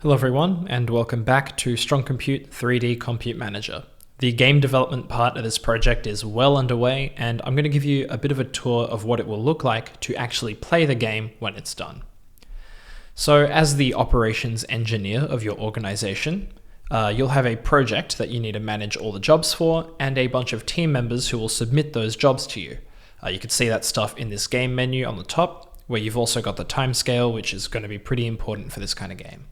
Hello everyone, and welcome back to Strong Compute 3D Compute Manager. The game development part of this project is well underway, and I'm going to give you a bit of a tour of what it will look like to actually play the game when it's done. So as the operations engineer of your organization, you'll have a project that you need to manage all the jobs for, and a bunch of team members who will submit those jobs to you. You can see that stuff in this game menu on the top, where you've also got the timescale, which is going to be pretty important for this kind of game.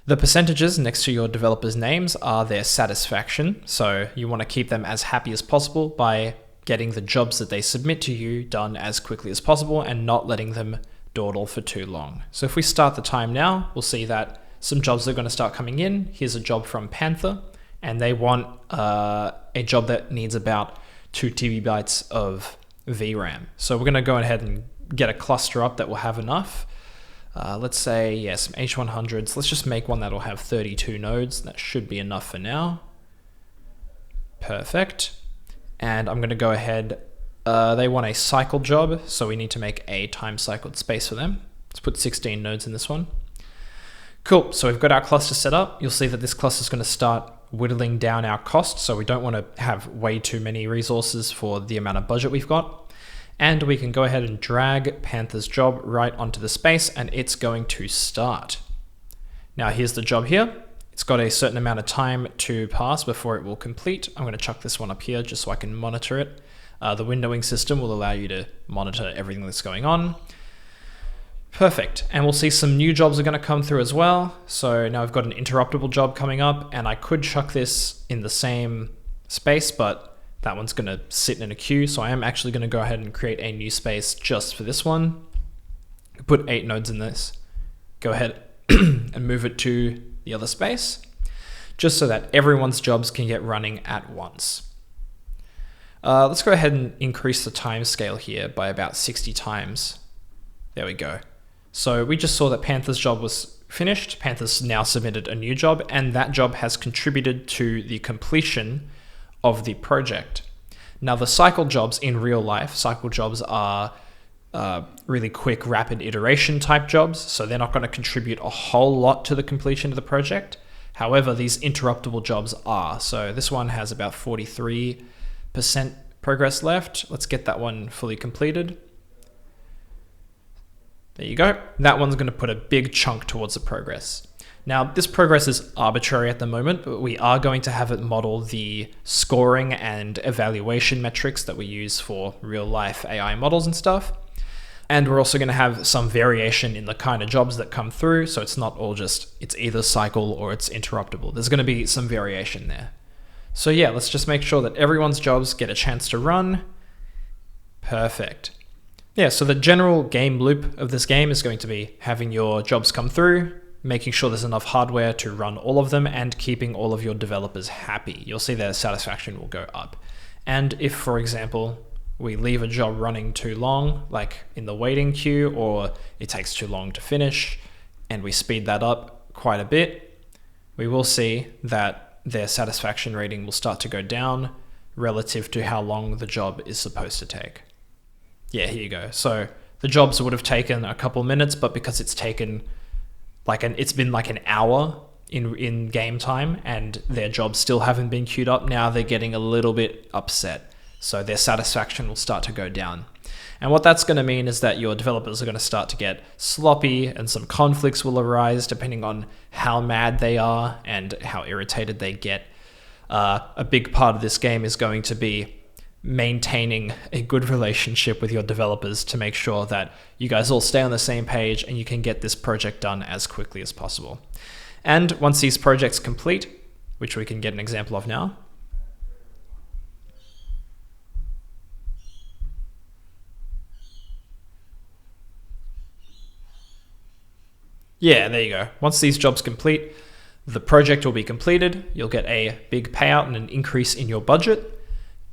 The percentages next to your developers' names are their satisfaction, so you want to keep them as happy as possible by getting the jobs that they submit to you done as quickly as possible and not letting them dawdle for too long. So if we start the time now, we'll see that some jobs are going to start coming in. Here's a job from Panther, and they want a job that needs about 2 TB of VRAM. So we're going to go ahead and get a cluster up that will have enough. Let's say, some H100s. Let's just make one that'll have 32 nodes. That should be enough for now. Perfect. And I'm going to go ahead. They want a cycle job, so we need to make a time cycled space for them. Let's put 16 nodes in this one. Cool. So we've got our cluster set up. You'll see that this cluster is going to start whittling down our cost, so we don't want to have way too many resources for the amount of budget we've got. And we can go ahead and drag Panther's job right onto the space, and it's going to start. Now here's the job here. It's got a certain amount of time to pass before it will complete. I'm going to chuck this one up here just so I can monitor it. The windowing system will allow you to monitor everything that's going on. Perfect. And we'll see some new jobs are going to come through as well. So now I've got an interruptible job coming up, and I could chuck this in the same space, but that one's going to sit in a queue. So I am actually going to go ahead and create a new space just for this one. Put 8 nodes in this. Go ahead and move it to the other space, just so that everyone's jobs can get running at once. Let's go ahead and increase the time scale here by about 60 times. There we go. So we just saw that Panther's job was finished. Panther's now submitted a new job, and that job has contributed to the completion of the project. Now the cycle jobs in real life, cycle jobs are really quick, rapid iteration type jobs, so they're not going to contribute a whole lot to the completion of the project. However, these interruptible jobs are. So this one has about 43% progress left. Let's get that one fully completed. There you go. That one's going to put a big chunk towards the progress. Now, this progress is arbitrary at the moment, but we are going to have it model the scoring and evaluation metrics that we use for real-life AI models and stuff. And we're also going to have some variation in the kind of jobs that come through, so it's not all just, it's either cycle or it's interruptible. There's going to be some variation there. So yeah, let's just make sure that everyone's jobs get a chance to run. Perfect. Yeah, so the general game loop of this game is going to be having your jobs come through, making sure there's enough hardware to run all of them, and keeping all of your developers happy. You'll see their satisfaction will go up. And if, for example, we leave a job running too long, like in the waiting queue, or it takes too long to finish, and we speed that up quite a bit, we will see that their satisfaction rating will start to go down relative to how long the job is supposed to take. Yeah, here you go. So the jobs would have taken a couple minutes, but because it's taken it's been like an hour in game time and their jobs still haven't been queued up, now they're getting a little bit upset. So their satisfaction will start to go down. And what that's going to mean is that your developers are going to start to get sloppy, and some conflicts will arise depending on how mad they are and how irritated they get. A big part of this game is going to be maintaining a good relationship with your developers to make sure that you guys all stay on the same page and you can get this project done as quickly as possible. And once these projects complete, which we can get an example of now, yeah, there you go. Once these jobs complete, the project will be completed. You'll get a big payout and an increase in your budget,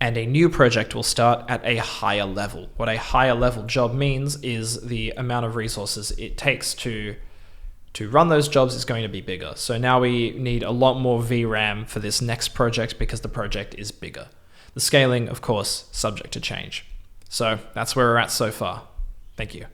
and a new project will start at a higher level. What a higher level job means is the amount of resources it takes to run those jobs is going to be bigger. So now we need a lot more VRAM for this next project because the project is bigger. The scaling, of course, subject to change. So that's where we're at so far. Thank you.